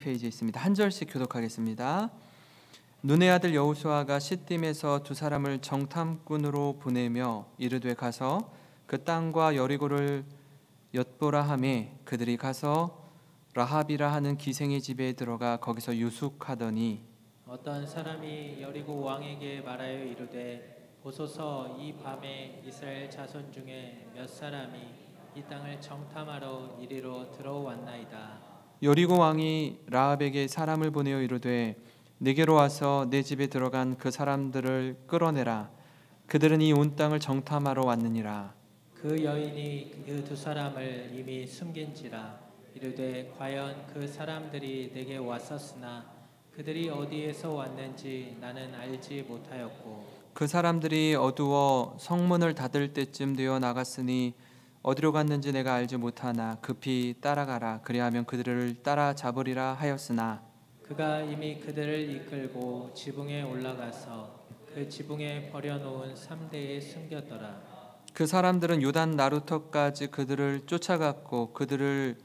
페이지에 있습니다. 한 절씩 교독하겠습니다. 눈의 아들 여호수아가 시딤에서 두 사람을 정탐꾼으로 보내며 이르되 가서 그 땅과 여리고를 엿보라 하매 그들이 가서 라합이라 하는 기생의 집에 들어가 거기서 유숙하더니 어떤 사람이 여리고 왕에게 말하여 이르되 보소서 이 밤에 이스라엘 자손 중에 몇 사람이 이 땅을 정탐하러 이리로 들어왔나이다. 여리고 왕이 라합에게 사람을 보내어 이르되 내게로 와서 내 집에 들어간 그 사람들을 끌어내라. 그들은 이 온 땅을 정탐하러 왔느니라. 그 여인이 그 두 사람을 이미 숨긴지라. 이르되 과연 그 사람들이 내게 왔었으나 그들이 어디에서 왔는지 나는 알지 못하였고 그 사람들이 어두워 성문을 닫을 때쯤 되어 나갔으니 어디로 갔는지 내가 알지 못하나 급히 따라가라. 그리하면 그들을 따라잡으리라 하였으나 그가 이미 그들을 이끌고 지붕에 올라가서 그 지붕에 버려놓은 삼대에 숨겼더라. 그 사람들은 요단 나루터까지 그들을 쫓아갔고 그들을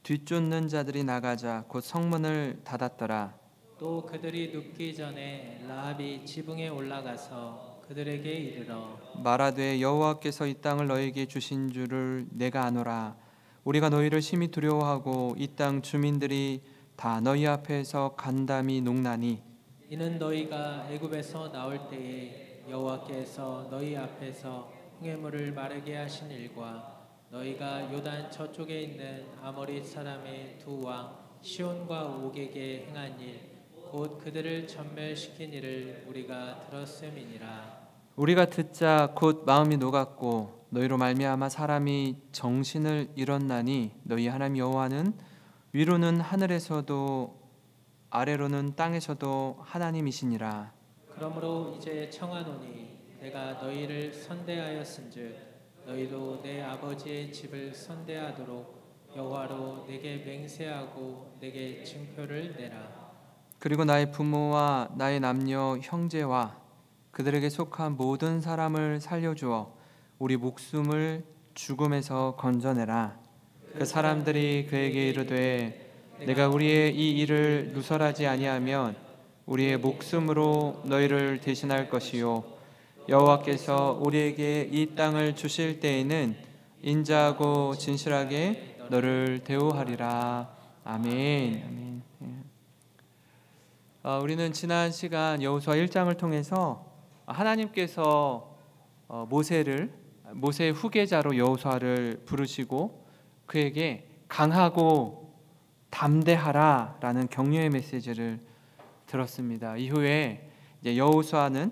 뒤쫓는 자들이 나가자 곧 성문을 닫았더라. 또 그들이 눕기 전에 라합이 지붕에 올라가서 그들에게 이르러 말하되 여호와께서 이 땅을 너에게 주신 줄을 내가 아노라. 우리가 너희를 심히 두려워하고 이 땅 주민들이 다 너희 앞에서 간담이 농나니 이는 너희가 애굽에서 나올 때에 여호와께서 너희 앞에서 홍해물을 마르게 하신 일과 너희가 요단 저쪽에 있는 아모리 사람의 두 왕 시온과 옥에게 행한 일 곧 그들을 전멸시킨 일을 우리가 들었음이니라. 우리가 듣자 곧 마음이 녹았고 너희로 말미암아 사람이 정신을 잃었나니 너희 하나님 여호와는 위로는 하늘에서도 아래로는 땅에서도 하나님이시니라. 그러므로 이제 청하노니 내가 너희를 선대하였은즉 너희도 내 아버지의 집을 선대하도록 여호와로 내게 맹세하고 내게 증표를 내라. 그리고 나의 부모와 나의 남녀 형제와 그들에게 속한 모든 사람을 살려주어 우리 목숨을 죽음에서 건져내라. 그 사람들이 그에게 이르되 내가 우리의 이 일을 누설하지 아니하면 우리의 목숨으로 너희를 대신할 것이요 여호와께서 우리에게 이 땅을 주실 때에는 인자하고 진실하게 너를 대우하리라. 아멘. 아멘. 우리는 지난 시간 여호수아 1장을 통해서 하나님께서 모세의 후계자로 여호수아를 부르시고 그에게 강하고 담대하라라는 격려의 메시지를 들었습니다. 이후에 이제 여호수아는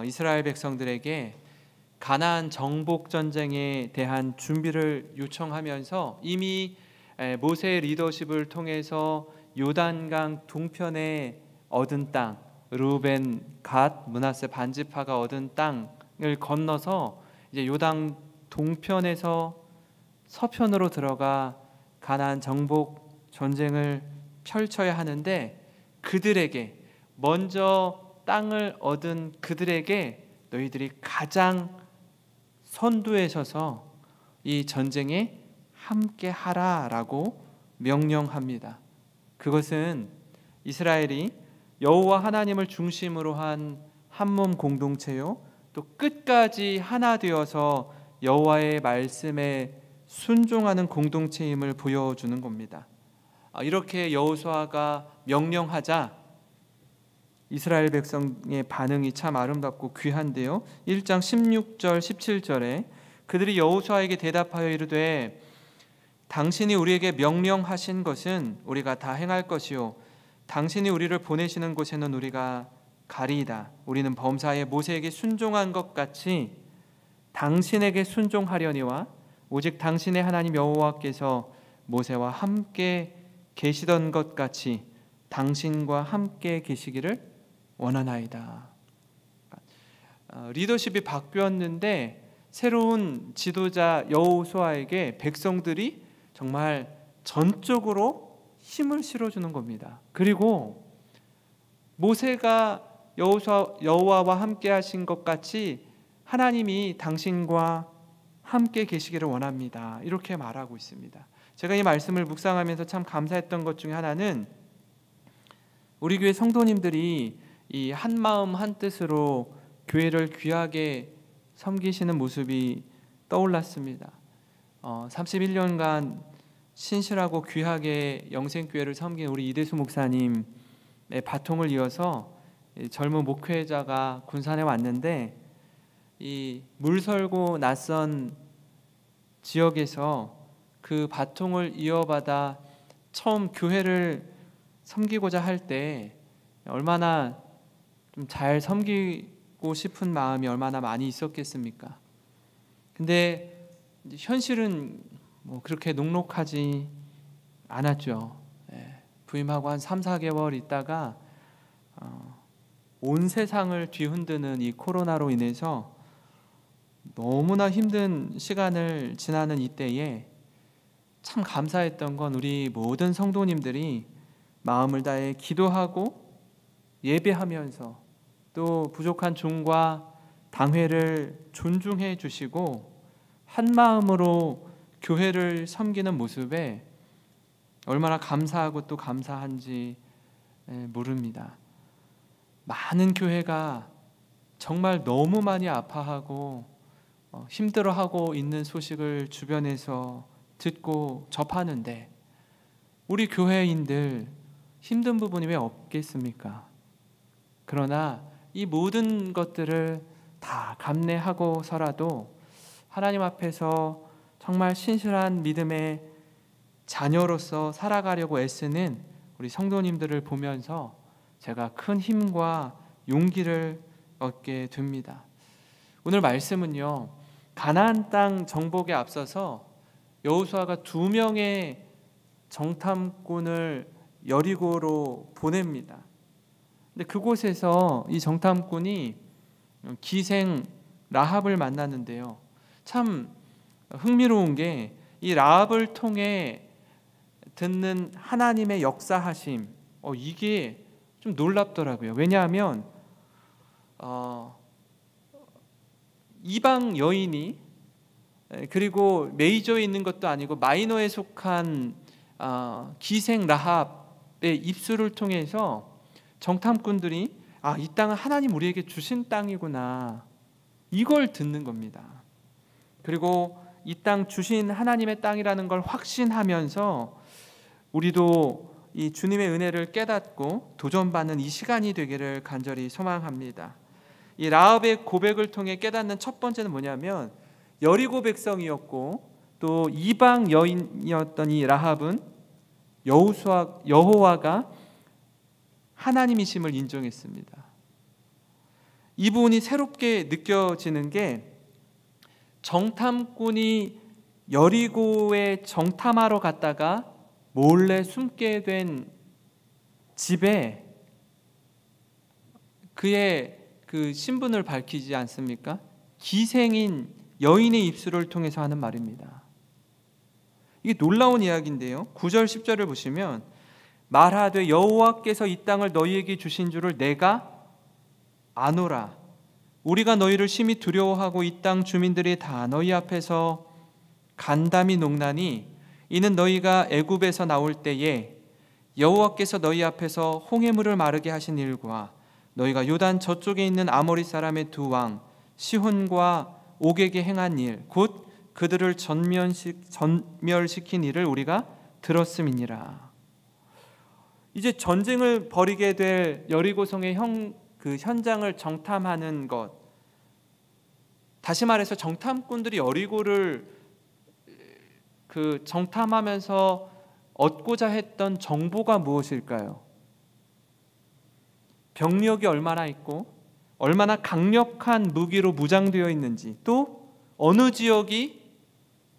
이스라엘 백성들에게 가나안 정복 전쟁에 대한 준비를 요청하면서 이미 모세의 리더십을 통해서 요단강 동편에 얻은 땅, 르우벤, 갓, 므낫세 반지파가 얻은 땅을 건너서 이제 요단 동편에서 서편으로 들어가 가나안 정복 전쟁을 펼쳐야 하는데 그들에게 먼저 땅을 얻은 그들에게 너희들이 가장 선두에 서서 이 전쟁에 함께 하라라고 명령합니다. 그것은 이스라엘이 여호와 하나님을 중심으로 한 한몸 공동체요 또 끝까지 하나 되어서 여호와의 말씀에 순종하는 공동체임을 보여주는 겁니다. 이렇게 여호수아가 명령하자 이스라엘 백성의 반응이 참 아름답고 귀한데요. 1장 16절 17절에 그들이 여호수아에게 대답하여 이르되 당신이 우리에게 명령하신 것은 우리가 다 행할 것이요 당신이 우리를 보내시는 곳에는 우리가 가리이다. 우리는 범사에 모세에게 순종한 것 같이 당신에게 순종하려니와 오직 당신의 하나님 여호와께서 모세와 함께 계시던 것 같이 당신과 함께 계시기를 원하나이다. 리더십이 바뀌었는데 새로운 지도자 여호수아에게 백성들이 정말 전적으로 힘을 실어주는 겁니다. 그리고 모세가 여호와와 함께 하신 것 같이 하나님이 당신과 함께 계시기를 원합니다. 이렇게 말하고 있습니다. 제가 이 말씀을 묵상하면서 참 감사했던 것 중에 하나는 우리 교회 성도님들이 이 한 마음 한 뜻으로 교회를 귀하게 섬기시는 모습이 떠올랐습니다. 31년간 신실하고 귀하게 영생교회를 섬긴 우리 이대수 목사님의 바통을 이어서 젊은 목회자가 군산에 왔는데, 이 물설고 낯선 지역에서 그 바통을 이어받아 처음 교회를 섬기고자 할 때 얼마나 좀 잘 섬기고 싶은 마음이 얼마나 많이 있었겠습니까? 근데 현실은 뭐 그렇게 녹록하지 않았죠. 부임하고 한 3-4개월 있다가 온 세상을 뒤흔드는 이 코로나로 인해서 너무나 힘든 시간을 지나는 이때에 참 감사했던 건 우리 모든 성도님들이 마음을 다해 기도하고 예배하면서 또 부족한 종과 당회를 존중해 주시고 한 마음으로 교회를 섬기는 모습에 얼마나 감사하고 또 감사한지 모릅니다. 많은 교회가 정말 너무 많이 아파하고 힘들어하고 있는 소식을 주변에서 듣고 접하는데, 우리 교회인들 힘든 부분이 왜 없겠습니까? 그러나 이 모든 것들을 다 감내하고서라도 하나님 앞에서 정말 신실한 믿음의 자녀로서 살아가려고 애쓰는 우리 성도님들을 보면서 제가 큰 힘과 용기를 얻게 됩니다. 오늘 말씀은요, 가나안 땅 정복에 앞서서 여호수아가 2명의 정탐꾼을 여리고로 보냅니다. 근데 그곳에서 이 정탐꾼이 기생 라합을 만났는데요, 참 흥미로운 게 이 라합을 통해 듣는 하나님의 역사하심, 이게 좀 놀랍더라고요. 왜냐하면 이방 여인이, 그리고 메이저에 있는 것도 아니고 마이너에 속한 기생 라합의 입술을 통해서 정탐꾼들이 이 땅은 하나님 우리에게 주신 땅이구나, 이걸 듣는 겁니다. 그리고 이 땅 주신 하나님의 땅이라는 걸 확신하면서 우리도 이 주님의 은혜를 깨닫고 도전받는 이 시간이 되기를 간절히 소망합니다. 이 라합의 고백을 통해 깨닫는 첫 번째는 뭐냐면, 여리고 백성이었고 또 이방 여인이었던 이 라합은 여호와가 하나님이심을 인정했습니다. 이 부분이 새롭게 느껴지는 게, 정탐꾼이 여리고에 정탐하러 갔다가 몰래 숨게 된 집에 그의 그 신분을 밝히지 않습니까? 기생인 여인의 입술을 통해서 하는 말입니다. 이게 놀라운 이야기인데요, 9절 10절을 보시면 말하되 여호와께서 이 땅을 너희에게 주신 줄을 내가 아노라. 우리가 너희를 심히 두려워하고 이 땅 주민들이 다 너희 앞에서 간담이 농나니, 이는 너희가 애굽에서 나올 때에 여호와께서 너희 앞에서 홍해물을 마르게 하신 일과 너희가 요단 저쪽에 있는 아모리 사람의 2왕 시혼과 옥에게 행한 일, 곧 그들을 전멸시킨 일을 우리가 들었음이니라. 이제 전쟁을 벌이게 될 여리고성의 현장을 정탐하는 것, 다시 말해서 정탐꾼들이 여리고를 정탐하면서 얻고자 했던 정보가 무엇일까요? 병력이 얼마나 있고 얼마나 강력한 무기로 무장되어 있는지, 또 어느 지역이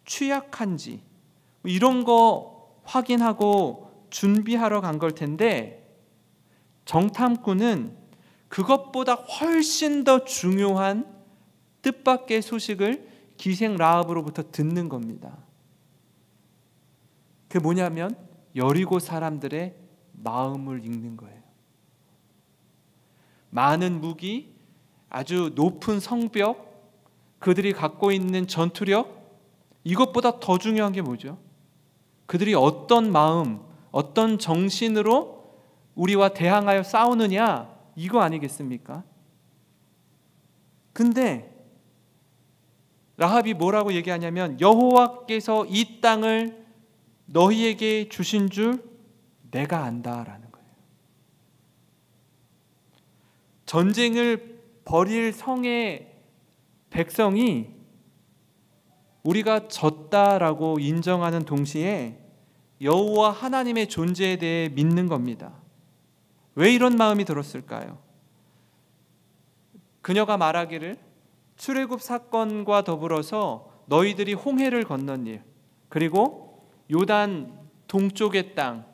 취약한지, 이런 거 확인하고 준비하러 간 걸 텐데, 정탐꾼은 그것보다 훨씬 더 중요한 뜻밖의 소식을 기생 라합으로부터 듣는 겁니다. 그게 뭐냐면 여리고 사람들의 마음을 읽는 거예요. 많은 무기, 아주 높은 성벽, 그들이 갖고 있는 전투력, 이것보다 더 중요한 게 뭐죠? 그들이 어떤 마음, 어떤 정신으로 우리와 대항하여 싸우느냐? 이거 아니겠습니까? 근데 라합이 뭐라고 얘기하냐면 여호와께서 이 땅을 너희에게 주신 줄 내가 안다라는 거예요. 전쟁을 벌일 성의 백성이 우리가 졌다라고 인정하는 동시에 여호와 하나님의 존재에 대해 믿는 겁니다. 왜 이런 마음이 들었을까요? 그녀가 말하기를 출애굽 사건과 더불어서 너희들이 홍해를 건넌 일, 그리고 요단 동쪽의 땅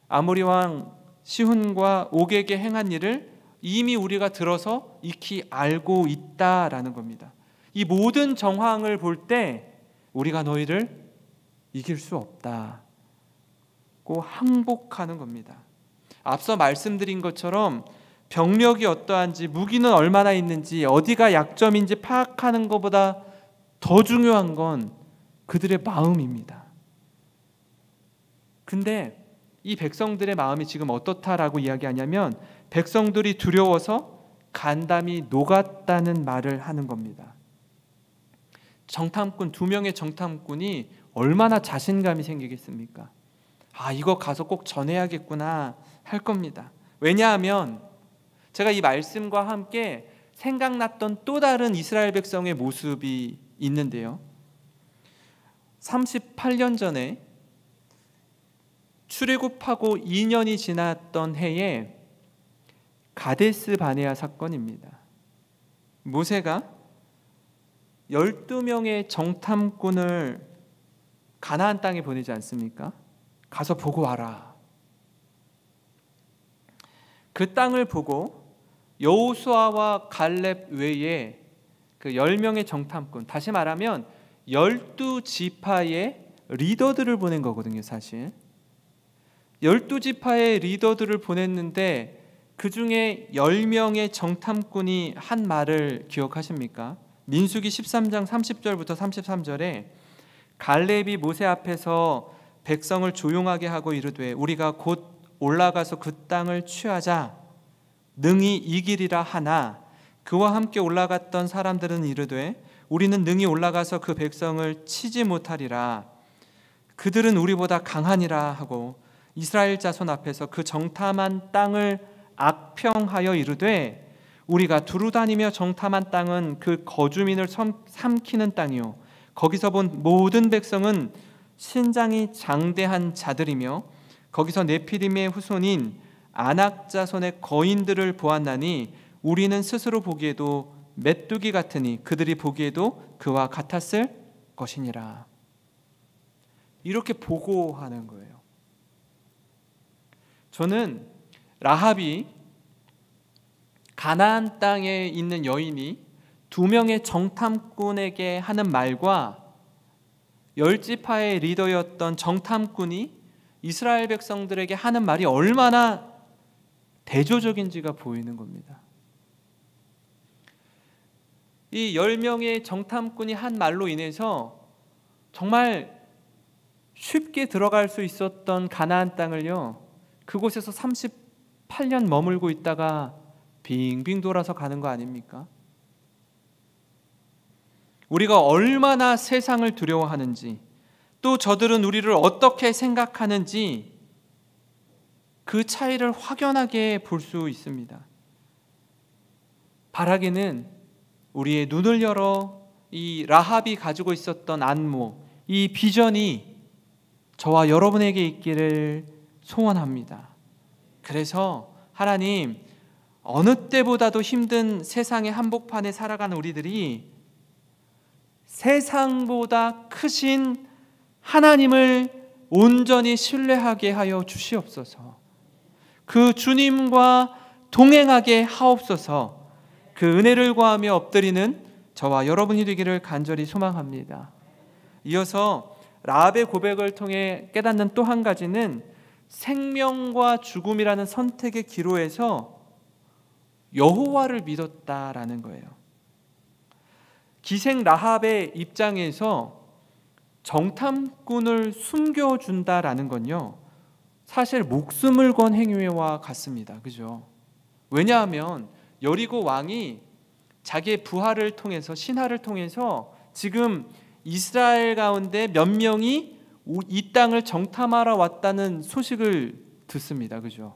아모리 왕 시훈과 옥에게 행한 일을 이미 우리가 들어서 익히 알고 있다라는 겁니다. 이 모든 정황을 볼 때 우리가 너희를 이길 수 없다고 항복하는 겁니다. 앞서 말씀드린 것처럼 병력이 어떠한지, 무기는 얼마나 있는지, 어디가 약점인지 파악하는 것보다 더 중요한 건 그들의 마음입니다. 근데 이 백성들의 마음이 지금 어떻다라고 이야기하냐면 백성들이 두려워서 간담이 녹았다는 말을 하는 겁니다. 정탐꾼, 2명의 정탐꾼이 얼마나 자신감이 생기겠습니까? 이거 가서 꼭 전해야겠구나 할 겁니다. 왜냐하면 제가 이 말씀과 함께 생각났던 또 다른 이스라엘 백성의 모습이 있는데요. 38년 전에 출애굽하고 2년이 지났던 해에 가데스 바네아 사건입니다. 모세가 12명의 정탐꾼을 가나안 땅에 보내지 않습니까? 가서 보고 와라. 그 땅을 보고 여호수아와 갈렙 외에 그 10명의 정탐꾼, 다시 말하면 12지파의 리더들을 보낸 거거든요. 사실 12지파의 리더들을 보냈는데 그 중에 10명의 정탐꾼이 한 말을 기억하십니까? 민수기 13장 30절부터 33절에 갈렙이 모세 앞에서 백성을 조용하게 하고 이르되 우리가 곧 올라가서 그 땅을 취하자 능히 이기리라 하나 그와 함께 올라갔던 사람들은 이르되 우리는 능히 올라가서 그 백성을 치지 못하리라. 그들은 우리보다 강하니라 하고 이스라엘 자손 앞에서 그 정탐한 땅을 악평하여 이르되 우리가 두루 다니며 정탐한 땅은 그 거주민을 삼키는 땅이요 거기서 본 모든 백성은 신장이 장대한 자들이며 거기서 네피림의 후손인 아낙 자손의 거인들을 보았나니 우리는 스스로 보기에도 메뚜기 같으니 그들이 보기에도 그와 같았을 것이니라. 이렇게 보고하는 거예요. 저는 라합이 가나안 땅에 있는 여인이 2명의 정탐꾼에게 하는 말과 10지파의 리더였던 정탐꾼이 이스라엘 백성들에게 하는 말이 얼마나 대조적인지가 보이는 겁니다. 이 10명의 정탐꾼이 한 말로 인해서 정말 쉽게 들어갈 수 있었던 가나안 땅을요, 그곳에서 38년 머물고 있다가 빙빙 돌아서 가는 거 아닙니까? 우리가 얼마나 세상을 두려워하는지, 또 저들은 우리를 어떻게 생각하는지 그 차이를 확연하게 볼 수 있습니다. 바라기는 우리의 눈을 열어 이 라합이 가지고 있었던 안목, 이 비전이 저와 여러분에게 있기를 소원합니다. 그래서 하나님, 어느 때보다도 힘든 세상의 한복판에 살아가는 우리들이 세상보다 크신 하나님을 온전히 신뢰하게 하여 주시옵소서. 그 주님과 동행하게 하옵소서. 그 은혜를 구하며 엎드리는 저와 여러분이 되기를 간절히 소망합니다. 이어서 라합의 고백을 통해 깨닫는 또 한 가지는 생명과 죽음이라는 선택의 기로에서 여호와를 믿었다라는 거예요. 기생 라합의 입장에서 정탐꾼을 숨겨준다라는 건요, 사실 목숨을 건 행위와 같습니다. 그죠? 왜냐하면 여리고 왕이 자기의 부하를 통해서, 신하를 통해서 지금 이스라엘 가운데 몇 명이 이 땅을 정탐하러 왔다는 소식을 듣습니다. 그죠?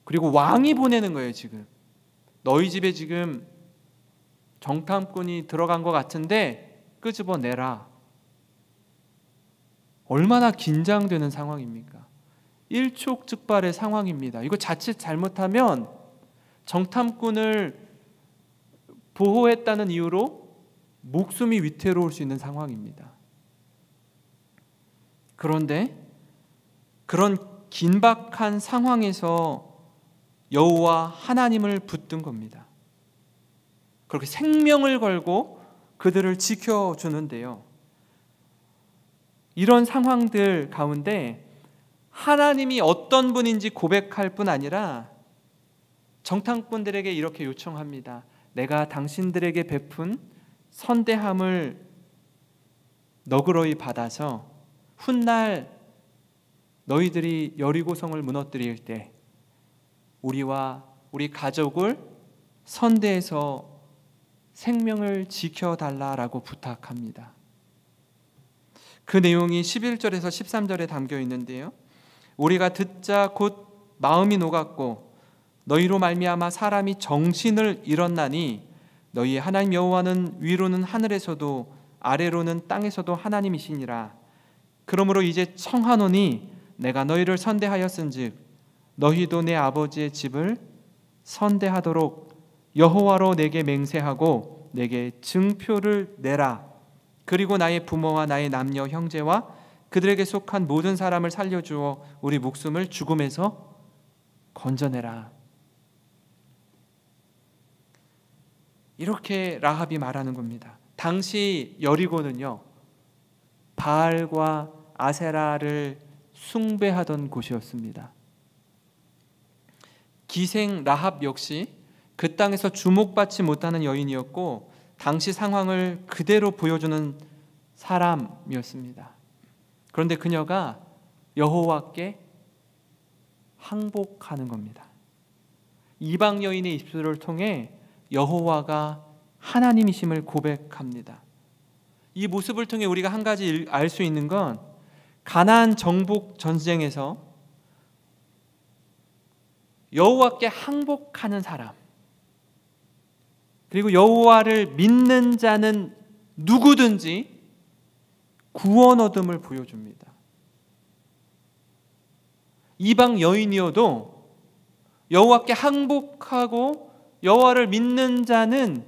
그리고 왕이 보내는 거예요. 지금 너희 집에 지금 정탐꾼이 들어간 것 같은데 끄집어내라. 얼마나 긴장되는 상황입니까? 일촉즉발의 상황입니다. 이거 자칫 잘못하면 정탐꾼을 보호했다는 이유로 목숨이 위태로울 수 있는 상황입니다. 그런데 그런 긴박한 상황에서 여호와 하나님을 붙든 겁니다. 그렇게 생명을 걸고 그들을 지켜주는데요. 이런 상황들 가운데 하나님이 어떤 분인지 고백할 뿐 아니라 정탐꾼들에게 이렇게 요청합니다. 내가 당신들에게 베푼 선대함을 너그러이 받아서 훗날 너희들이 여리고성을 무너뜨릴 때 우리와 우리 가족을 선대해서 생명을 지켜달라라고 부탁합니다. 그 내용이 11절에서 13절에 담겨 있는데요. 우리가 듣자 곧 마음이 녹았고 너희로 말미암아 사람이 정신을 잃었나니 너희 하나님 여호와는 위로는 하늘에서도 아래로는 땅에서도 하나님이시니라. 그러므로 이제 청하노니 내가 너희를 선대하였은즉 너희도 내 아버지의 집을 선대하도록 여호와로 내게 맹세하고 내게 증표를 내라. 그리고 나의 부모와 나의 남녀 형제와 그들에게 속한 모든 사람을 살려주어 우리 목숨을 죽음에서 건져내라. 이렇게 라합이 말하는 겁니다. 당시 여리고는요, 바알과 아세라를 숭배하던 곳이었습니다. 기생 라합 역시 그 땅에서 주목받지 못하는 여인이었고 당시 상황을 그대로 보여주는 사람이었습니다. 그런데 그녀가 여호와께 항복하는 겁니다. 이방 여인의 입술을 통해 여호와가 하나님이심을 고백합니다. 이 모습을 통해 우리가 한 가지 알 수 있는 건 가나안 정복 전쟁에서 여호와께 항복하는 사람, 그리고 여호와를 믿는 자는 누구든지 구원 얻음을 보여줍니다. 이방 여인이어도 여호와께 항복하고 여호와를 믿는 자는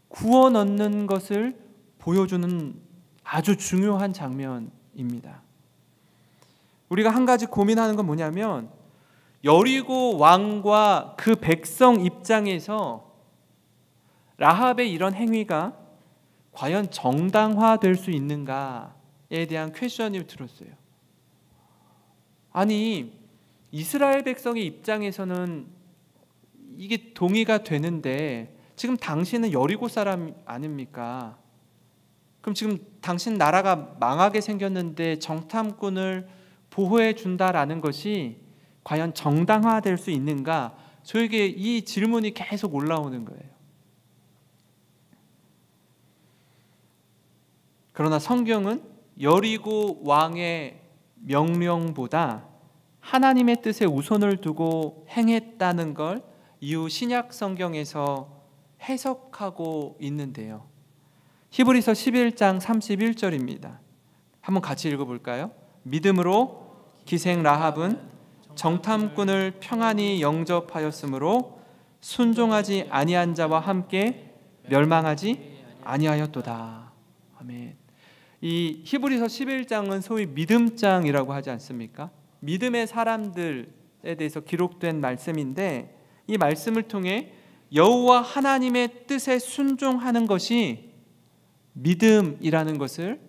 구원 얻는 것을 보여주는 아주 중요한 장면입니다. 우리가 한 가지 고민하는 건 뭐냐면 여리고 왕과 그 백성 입장에서 라합의 이런 행위가 과연 정당화될 수 있는가에 대한 퀘션이 들었어요. 아니, 이스라엘 백성의 입장에서는 이게 동의가 되는데 지금 당신은 여리고 사람 아닙니까? 그럼 지금 당신 나라가 망하게 생겼는데 정탐꾼을 보호해 준다라는 것이 과연 정당화될 수 있는가? 저에게 이 질문이 계속 올라오는 거예요. 그러나 성경은 여리고 왕의 명령보다 하나님의 뜻에 우선을 두고 행했다는 걸 이후 신약 성경에서 해석하고 있는데요. 히브리서 11장 31절입니다. 한번 같이 읽어볼까요? 믿음으로 기생 라합은 정탐꾼을 평안히 영접하였으므로 순종하지 아니한 자와 함께 멸망하지 아니하였도다. 아멘. 이 히브리서 11장은 소위 믿음장이라고 하지 않습니까? 믿음의 사람들에 대해서 기록된 말씀인데 이 말씀을 통해 여호와 하나님의 뜻에 순종하는 것이 믿음이라는 것을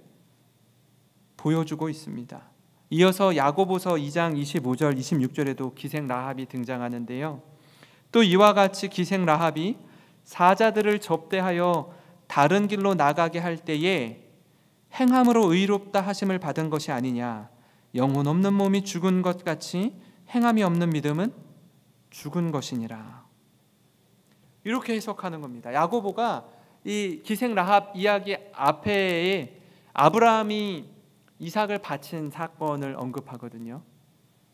보여주고 있습니다. 이어서 야고보서 2장 25절 26절에도 기생 라합이 등장하는데요. 또 이와 같이 기생 라합이 사자들을 접대하여 다른 길로 나가게 할 때에 행함으로 의롭다 하심을 받은 것이 아니냐. 영혼 없는 몸이 죽은 것 같이 행함이 없는 믿음은 죽은 것이니라. 이렇게 해석하는 겁니다. 야고보가 이 기생 라합 이야기 앞에 아브라함이 이삭을 바친 사건을 언급하거든요.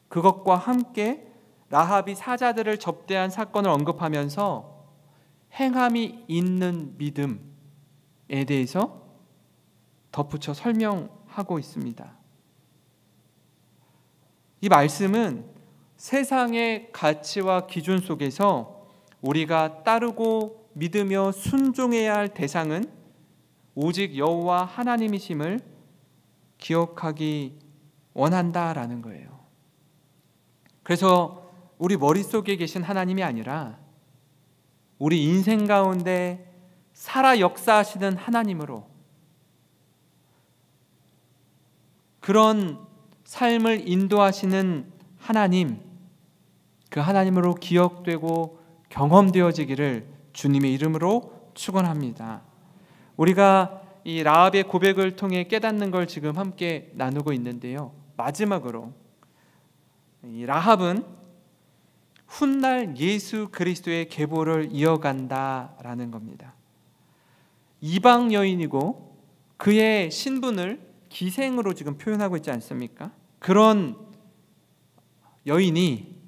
그것과 함께 라합이 사자들을 접대한 사건을 언급하면서 행함이 있는 믿음에 대해서 덧붙여 설명하고 있습니다. 이 말씀은 세상의 가치와 기준 속에서 우리가 따르고 믿으며 순종해야 할 대상은 오직 여호와 하나님이심을 기억하기 원한다라는 거예요. 그래서 우리 머릿속에 계신 하나님이 아니라 우리 인생 가운데 살아 역사하시는 하나님으로, 그런 삶을 인도하시는 하나님, 그 하나님으로 기억되고 경험되어지기를 주님의 이름으로 축원합니다. 우리가 이 라합의 고백을 통해 깨닫는 걸 지금 함께 나누고 있는데요. 마지막으로 이 라합은 훗날 예수 그리스도의 계보를 이어간다라는 겁니다. 이방 여인이고 그의 신분을 기생으로 지금 표현하고 있지 않습니까? 그런 여인이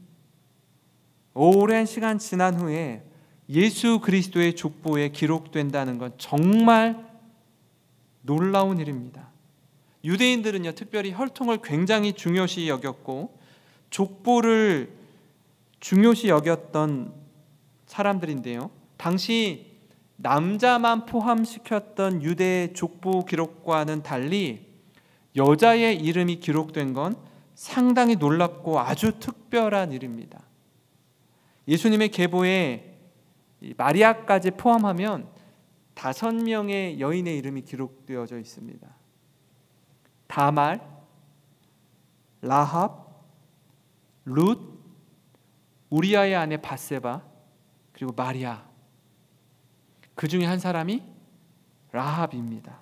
오랜 시간 지난 후에 예수 그리스도의 족보에 기록된다는 건 정말 놀라운 일입니다. 유대인들은요, 특별히 혈통을 굉장히 중요시 여겼고 족보를 중요시 여겼던 사람들인데요, 당시 남자만 포함시켰던 유대 족보 기록과는 달리 여자의 이름이 기록된 건 상당히 놀랍고 아주 특별한 일입니다. 예수님의 계보에 마리아까지 포함하면 5명의 여인의 이름이 기록되어져 있습니다. 다말, 라합, 룻, 우리아의 아내 밧세바, 그리고 마리아. 그 중에 한 사람이 라합입니다.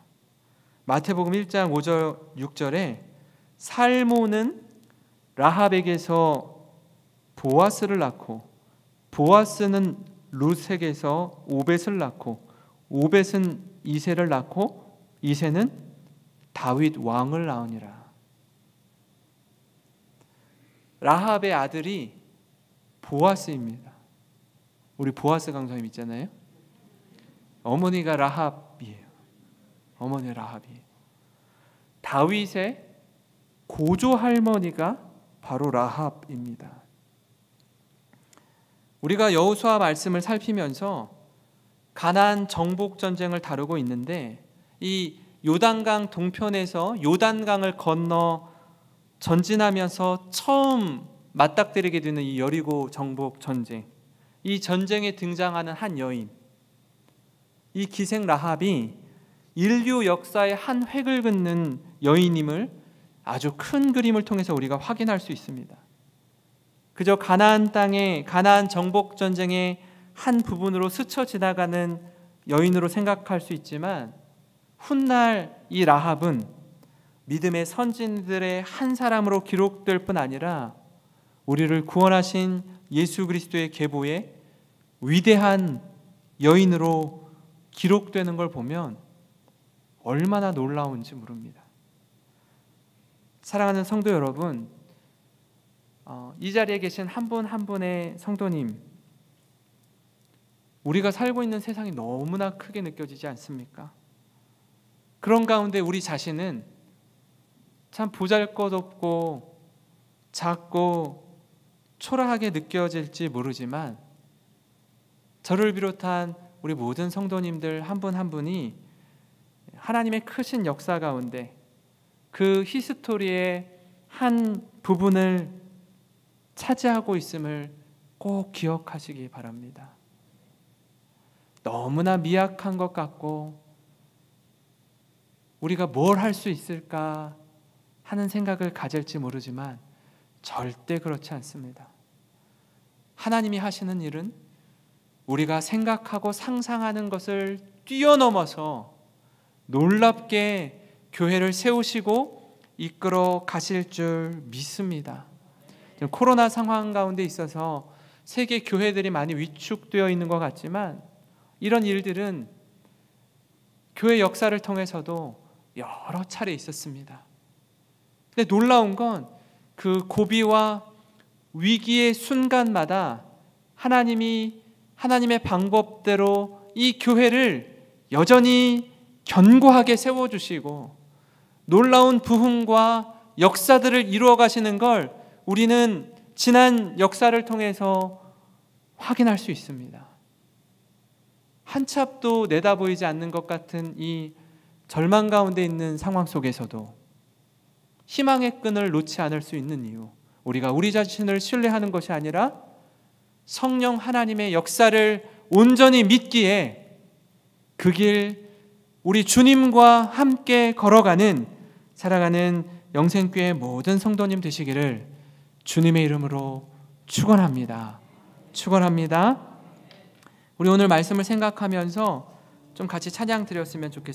마태복음 1장 5절 6절에 살모는 라합에게서 보아스를 낳고 보아스는 룻에게서 오벳을 낳고 오벳은 이새를 낳고 이새는 다윗 왕을 낳으니라. 라합의 아들이 보아스입니다. 우리 보아스 강사님 있잖아요. 어머니가 라합이에요. 어머니 라합이에요. 다윗의 고조 할머니가 바로 라합입니다. 우리가 여호수아 말씀을 살피면서 가나안 정복 전쟁을 다루고 있는데, 이 요단강 동편에서 요단강을 건너 전진하면서 처음 맞닥뜨리게 되는 이 여리고 정복 전쟁, 이 전쟁에 등장하는 한 여인, 이 기생 라합이 인류 역사의 한 획을 긋는 여인임을 아주 큰 그림을 통해서 우리가 확인할 수 있습니다. 그저 가나안 땅의 가나안 정복 전쟁의 한 부분으로 스쳐 지나가는 여인으로 생각할 수 있지만, 훗날 이 라합은 믿음의 선진들의 한 사람으로 기록될 뿐 아니라 우리를 구원하신 예수 그리스도의 계보에 위대한 여인으로 기록되는 걸 보면 얼마나 놀라운지 모릅니다. 사랑하는 성도 여러분, 이 자리에 계신 한 분 한 분의 성도님, 우리가 살고 있는 세상이 너무나 크게 느껴지지 않습니까? 그런 가운데 우리 자신은 참 보잘것없고 작고 초라하게 느껴질지 모르지만, 저를 비롯한 우리 모든 성도님들 한 분 한 분이 하나님의 크신 역사 가운데 그 히스토리의 한 부분을 차지하고 있음을 꼭 기억하시기 바랍니다. 너무나 미약한 것 같고 우리가 뭘 할 수 있을까 하는 생각을 가질지 모르지만 절대 그렇지 않습니다. 하나님이 하시는 일은 우리가 생각하고 상상하는 것을 뛰어넘어서 놀랍게 교회를 세우시고 이끌어 가실 줄 믿습니다. 코로나 상황 가운데 있어서 세계 교회들이 많이 위축되어 있는 것 같지만 이런 일들은 교회 역사를 통해서도 여러 차례 있었습니다. 근데 놀라운 건 그 고비와 위기의 순간마다 하나님의 방법대로 이 교회를 여전히 견고하게 세워주시고 놀라운 부흥과 역사들을 이루어 가시는 걸 우리는 지난 역사를 통해서 확인할 수 있습니다. 한참도 내다보이지 않는 것 같은 이 절망 가운데 있는 상황 속에서도 희망의 끈을 놓지 않을 수 있는 이유, 우리가 우리 자신을 신뢰하는 것이 아니라 성령 하나님의 역사를 온전히 믿기에 그 길 우리 주님과 함께 걸어가는 살아가는 영생교회 모든 성도님 되시기를 주님의 이름으로 축원합니다. 축원합니다. 우리 오늘 말씀을 생각하면서 좀 같이 찬양 드렸으면 좋겠습니다.